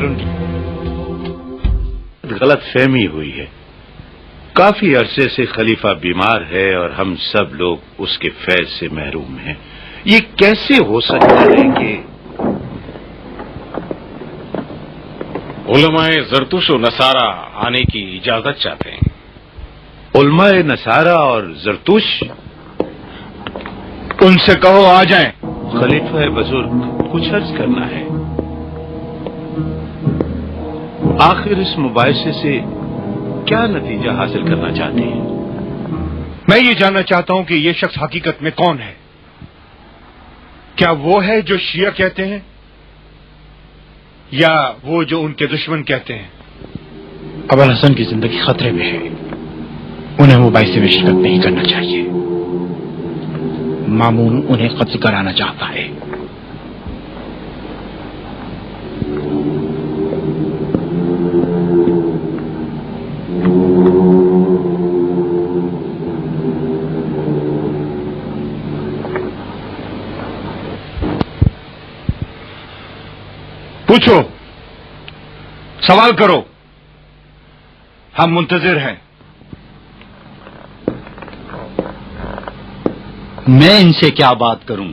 کروں گی. غلط فہمی ہوئی ہے. کافی عرصے سے خلیفہ بیمار ہے اور ہم سب لوگ اس کے فیض سے محروم ہیں. یہ کیسے ہو سکتا ہے کہ علماء زرتوش و نصارہ آنے کی اجازت چاہتے ہیں. علماء نصارہ اور زرتوش؟ ان سے کہو آ جائیں. خلیفہ بزرگ کچھ عرض کرنا ہے. آخر اس مباحثے سے کیا نتیجہ حاصل کرنا چاہتے ہیں؟ میں یہ جاننا چاہتا ہوں کہ یہ شخص حقیقت میں کون ہے. کیا وہ ہے جو شیعہ کہتے ہیں یا وہ جو ان کے دشمن کہتے ہیں؟ ابوالحسن کی زندگی خطرے میں ہے. انہیں مباحثے میں شرکت نہیں کرنا چاہیے. مامون انہیں قتل کرانا چاہتا ہے. پوچھو، سوال کرو، ہم منتظر ہیں. میں ان سے کیا بات کروں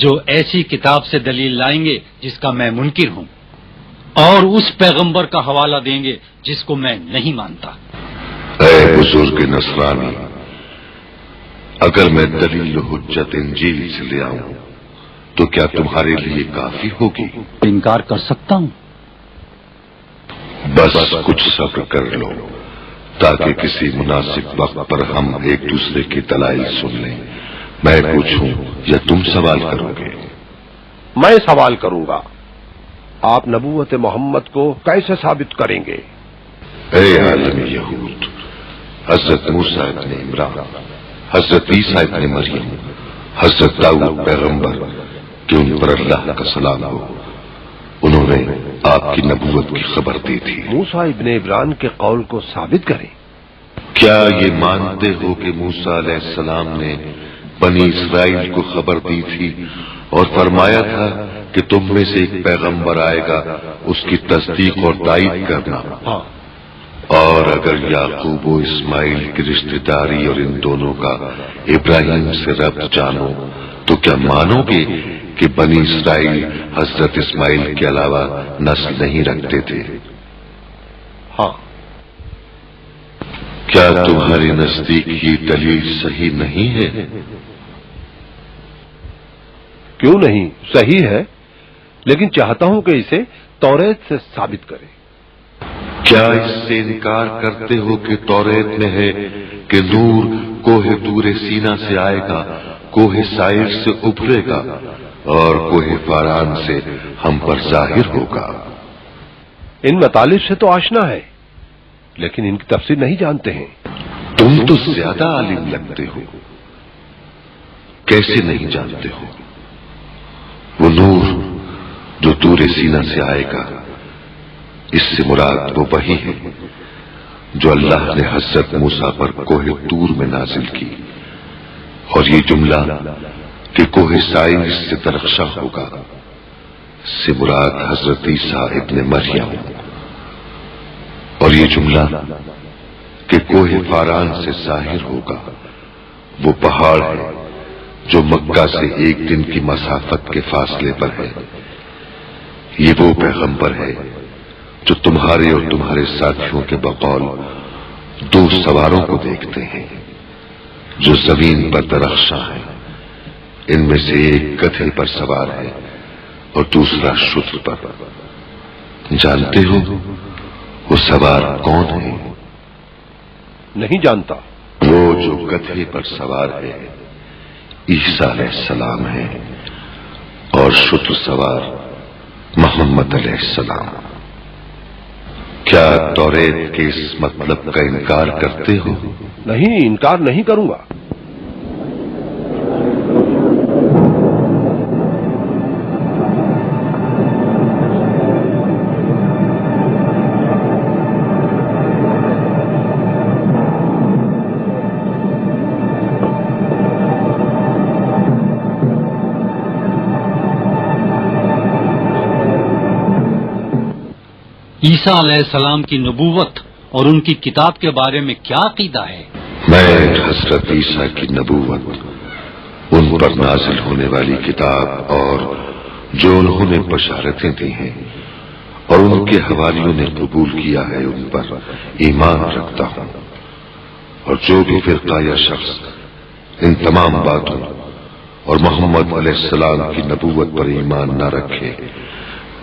جو ایسی کتاب سے دلیل لائیں گے جس کا میں منکر ہوں، اور اس پیغمبر کا حوالہ دیں گے جس کو میں نہیں مانتا. اے بزرگ نصرانی، اگر میں دلیل و حجت انجیل سے لے آؤں تو کیا تمہارے لیے کافی ہوگی؟ انکار کر سکتا ہوں. بس کچھ صبر کر لو تاکہ کسی مناسب وقت پر ہم ایک دوسرے کے دلائل سن لیں. میں پوچھوں یا تم سوال کرو گے؟ میں سوال کروں گا. آپ نبوت محمد کو کیسے ثابت کریں گے؟ اے عالم یہود، حضرت موسیٰ ابن عمران، حضرت عیسیٰ ابن مریم، حضرت داؤد پیغمبر کہ ان پر اللہ کا سلام ہو، انہوں نے آپ کی نبوت کی خبر دی تھی. موسیٰ ابن عمران کے قول کو ثابت کریں. کیا یہ مانتے ہو کہ موسیٰ علیہ السلام نے بنی اسرائیل کو خبر دی تھی اور فرمایا تھا کہ تم میں سے ایک پیغمبر آئے گا، اس کی تصدیق اور تائید کرنا؟ اور اگر یعقوب و اسماعیل کی رشتہ داری اور ان دونوں کا ابراہیم سے ربط جانو تو کیا مانو گے کہ بنی اسرائیل حضرت اسماعیل کے علاوہ نسل نہیں رکھتے تھے؟ ہاں. کیا تمہارے نزدیک یہ دلیل صحیح نہیں ہے؟ کیوں نہیں، صحیح ہے، لیکن چاہتا ہوں کہ اسے توریت سے ثابت کریں. کیا اس سے انکار کرتے ہو کہ توریت میں ہے کہ نور کوہ طور سینا سے آئے گا، کوہ سائر سے ابھرے گا اور کوہ فاران سے ہم پر ظاہر ہوگا؟ ان مطالب سے تو آشنا ہے، لیکن ان کی تفسیر نہیں جانتے ہیں. تم تو زیادہ عالم لگتے ہو. کیسے نہیں جانتے ہو؟ وہ نور جو طور سینا سے آئے گا، اس سے مراد وہ وحی ہے جو اللہ نے حضرت موسیٰ پر کوہ طور میں نازل کی. اور یہ جملہ کہ کوہ سائر سے درخشاں ہوگا سے مراد حضرت عیسیٰ ابن مریم. اور یہ جملہ کہ کوہ فاران سے ظاہر ہوگا وہ پہاڑ ہے جو مکہ سے ایک دن کی مسافت کے فاصلے پر ہے. یہ وہ پیغمبر ہے جو تمہارے اور تمہارے ساتھیوں کے بقول دو سواروں کو دیکھتے ہیں جو زمین پر درخشاں ہے. ان میں سے ایک گدھے پر سوار ہے اور دوسرا شتر پر. جانتے ہو وہ سوار کون ہے؟ نہیں جانتا. وہ جو گدھے پر سوار ہے عیسیٰ علیہ السلام ہے اور شتر سوار محمد علیہ السلام. کیا توریت کے اس مطلب کا انکار کرتے ہو؟ نہیں، انکار نہیں کروں گا. عیسیٰ علیہ السلام کی نبوت اور ان کی کتاب کے بارے میں کیا عقیدہ ہے؟ میں حضرت عیسیٰ کی نبوت، ان پر نازل ہونے والی کتاب اور جو انہوں نے بشارتیں دی ہیں اور ان کے حواریوں نے قبول کیا ہے ان پر ایمان رکھتا ہوں، اور جو بھی فرقہ یا شخص ان تمام باتوں اور محمد علیہ السلام کی نبوت پر ایمان نہ رکھے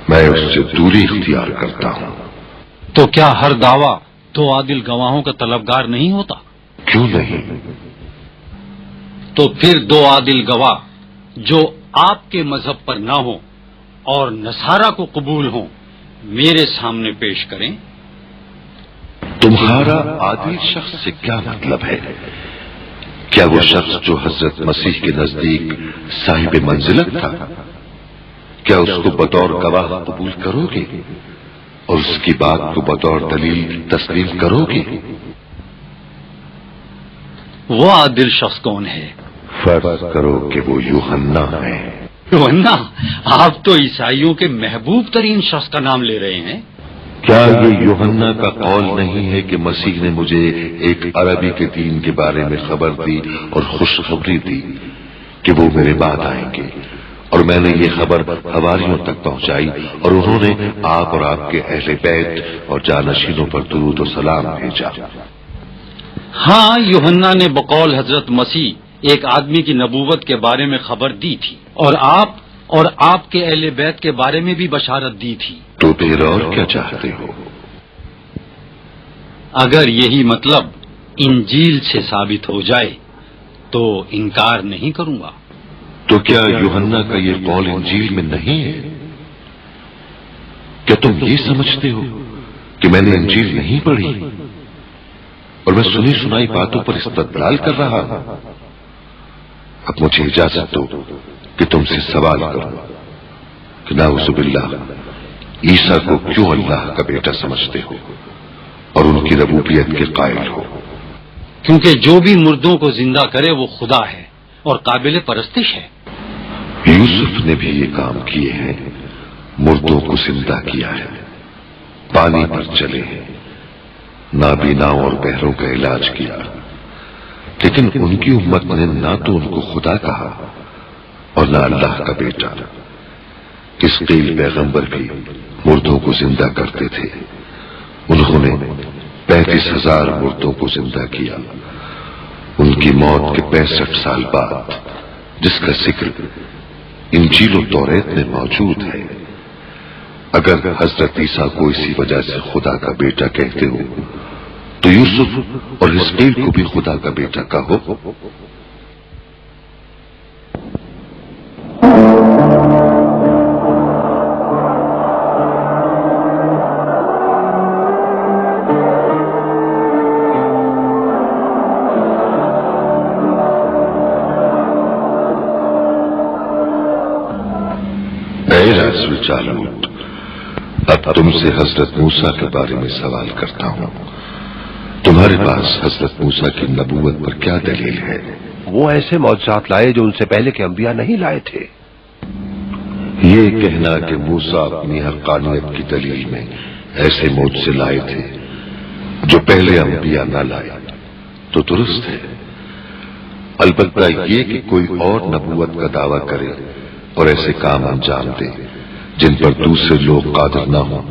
میں اس سے دوری اختیار کرتا ہوں۔ تو کیا ہر دعویٰ دو عادل گواہوں کا طلبگار نہیں ہوتا؟ کیوں نہیں؟ تو پھر دو عادل گواہ جو آپ کے مذہب پر نہ ہوں اور نصارہ کو قبول ہوں میرے سامنے پیش کریں۔ تمہارا عادل شخص سے کیا مطلب ہے؟ کیا وہ شخص جو حضرت مسیح کے نزدیک صاحب منزلت تھا، کیا اس کو بطور گواہ قبول کرو گے اور اس کی بات کو بطور دلیل تسلیم کرو گے؟ وہ عادل شخص کون ہے؟ فرض کرو کہ وہ یوحنا ہے۔ یوحنا؟ آپ تو عیسائیوں کے محبوب ترین شخص کا نام لے رہے ہیں۔ کیا یہ یوحنا کا قول نہیں ہے کہ مسیح نے مجھے ایک عربی کے دین کے بارے میں خبر دی اور خوشخبری دی کہ وہ میرے بعد آئیں گے، اور میں نے یہ خبر حواریوں تک پہنچائی اور انہوں نے آپ اور آپ کے اہل بیت اور جانشینوں پر درود و سلام بھیجا۔ ہاں، یوحنا نے بقول حضرت مسیح ایک آدمی کی نبوت کے بارے میں خبر دی تھی، اور آپ کے اہل بیت کے بارے میں بھی بشارت دی تھی۔ تو پھر اور کیا چاہتے ہو؟ اگر یہی مطلب انجیل سے ثابت ہو جائے تو انکار نہیں کروں گا۔ تو کیا یوحنا کا یہ قول انجیل میں نہیں ہے؟ کیا تم یہ سمجھتے ہو کہ میں نے انجیل نہیں پڑھی اور میں سنی سنائی باتوں پر استدلال کر رہا ہوں؟ اب مجھے اجازت دو کہ تم سے سوال کروں کہ نعوذ باللہ عیسیٰ کو کیوں اللہ کا بیٹا سمجھتے ہو اور ان کی ربوبیت کے قائل ہو؟ کیونکہ جو بھی مردوں کو زندہ کرے وہ خدا ہے اور قابل پرستش ہے۔ یوسف نے بھی یہ کام کیے ہیں، مردوں کو زندہ کیا ہے، پانی پر چلے ہیں، نابیناؤں اور بہروں کا علاج کیا، لیکن ان کی امت نے نہ تو ان کو خدا کہا اور نہ اللہ کا بیٹا۔ اسقیل پیغمبر بھی مردوں کو زندہ کرتے تھے، انہوں نے 35,000 مردوں کو زندہ کیا، ان کی موت کے 65 سال بعد، جس کا ذکر انجیل و توریت میں موجود ہے۔ اگر حضرت عیسیٰ کو اسی وجہ سے خدا کا بیٹا کہتے ہو تو یوسف اور حزقیل کو بھی خدا کا بیٹا کہو۔ اے رسول جالوت، اب تم سے حضرت موسیٰ کے بارے میں سوال کرتا ہوں، تمہارے پاس حضرت موسیٰ کی نبوت پر کیا دلیل ہے؟ وہ ایسے معجزات لائے جو ان سے پہلے کے انبیاء نہیں لائے تھے۔ یہ کہنا کہ موسیٰ اپنی حقانیت کی دلیل میں ایسے معجزے لائے تھے جو پہلے انبیاء نہ لائے تو درست ہے، البتہ یہ کہ کوئی اور نبوت کا دعویٰ کرے اور ایسے کام انجام دے جن پر دوسرے لوگ قادر نہ ہوں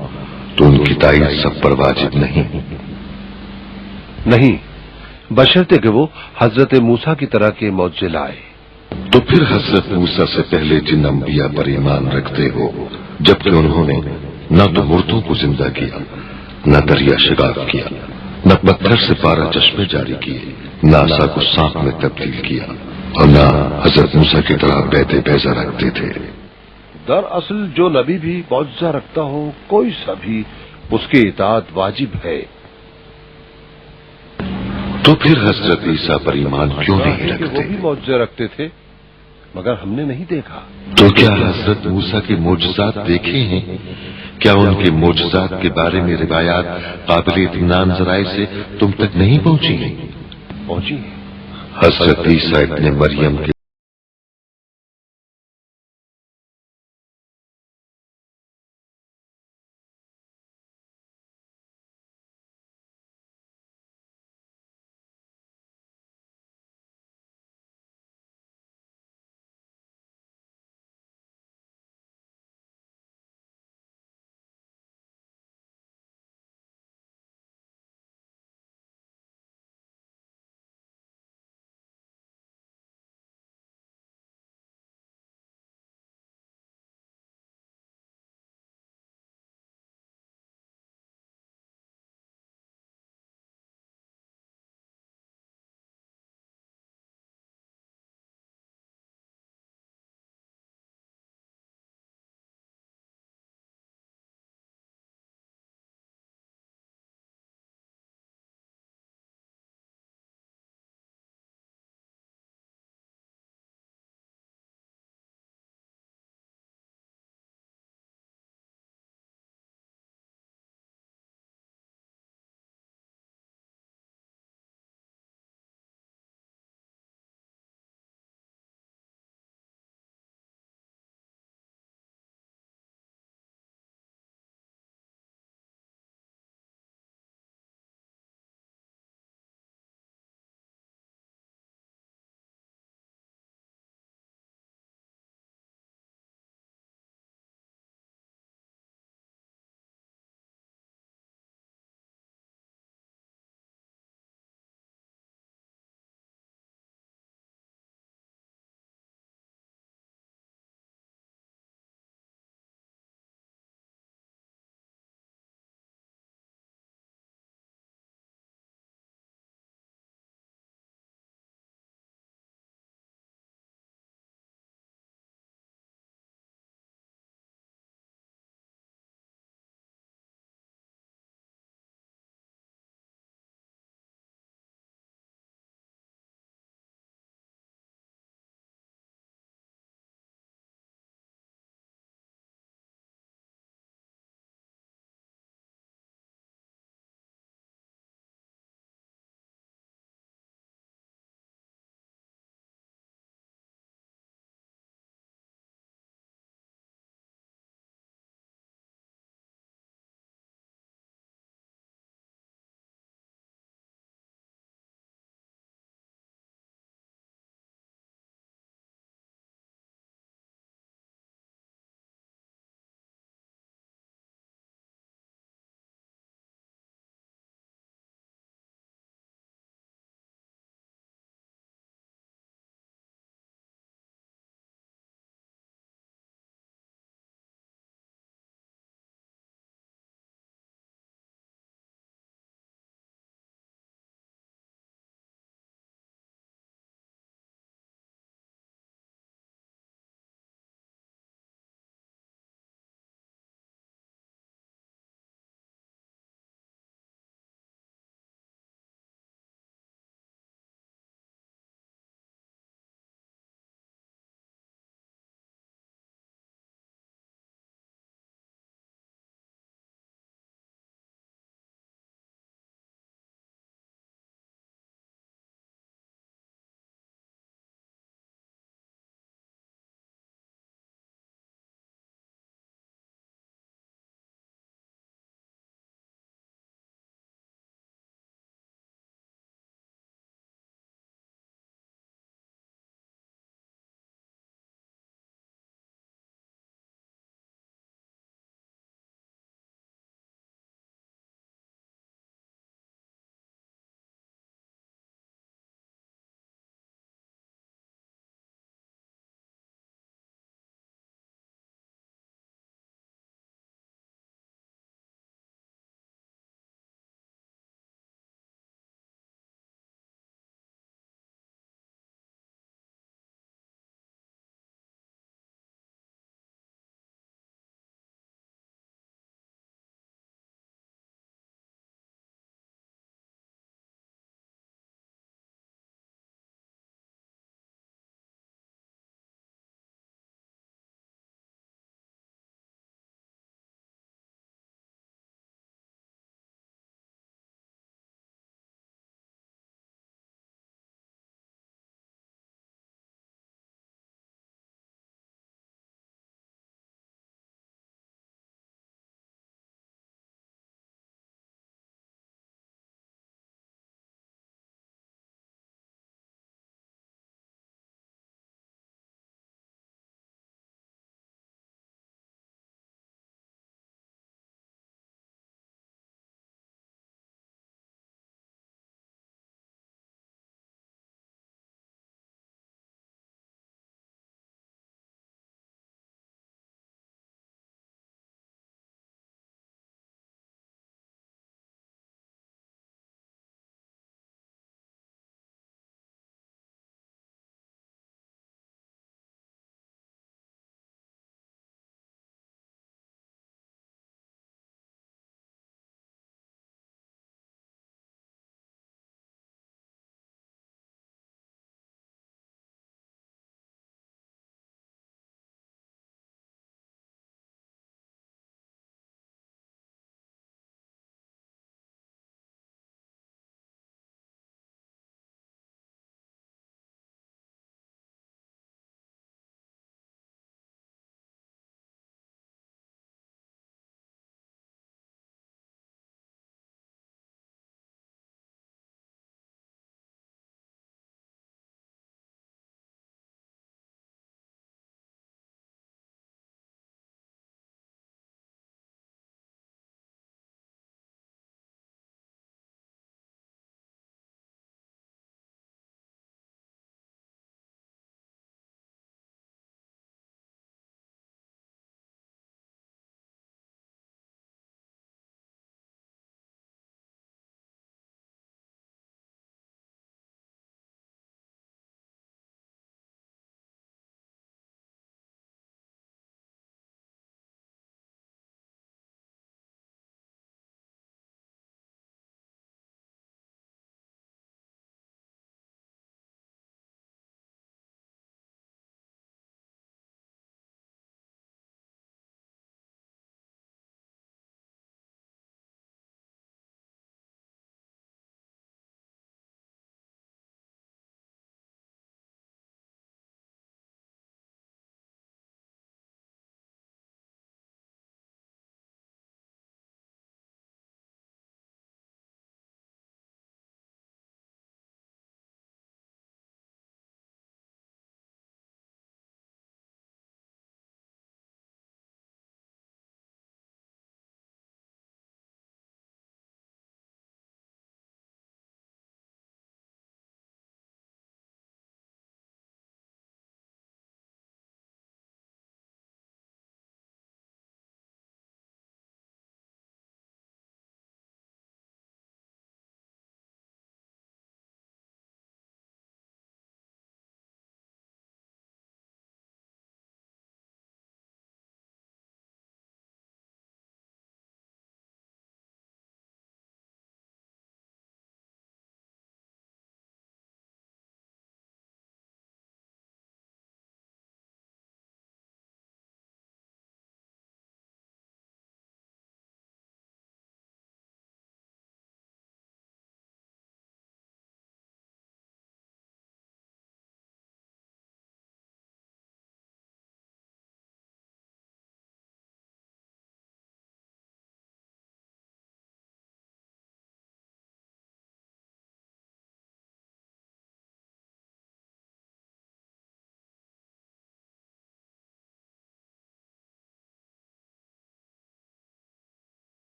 تو ان کی تائید سب پر واجب نہیں، بشرطے کہ وہ حضرت موسیٰ کی طرح کے معجزے لائے۔ تو پھر حضرت موسیٰ سے پہلے جن انبیاء پر ایمان رکھتے ہو جبکہ انہوں نے نہ تو مردوں کو زندہ کیا، نہ دریا شگاف کیا، نہ پتھر سے 12 چشمے جاری کیے، نہ عصا کو سانپ میں تبدیل کیا، اور نہ حضرت موسیٰ کی طرح بیت بیضا رکھتے تھے۔ دراصل جو نبی بھی معجزہ رکھتا ہو کوئی سا بھی، اس کی اطاعت واجب ہے۔ تو پھر حضرت عیسیٰ پر ایمان کیوں نہیں رکھتے؟ وہ بھی معجزے رکھتے تھے مگر ہم نے نہیں دیکھا۔ تو کیا حضرت موسیٰ کے معجزات دیکھے ہیں؟ کیا ان کے معجزات کے بارے میں روایات قابل اطمینان ذرائع سے تم تک نہیں پہنچی ہیں؟ پہنچی۔ حضرت عیسیٰ ابن مریم کے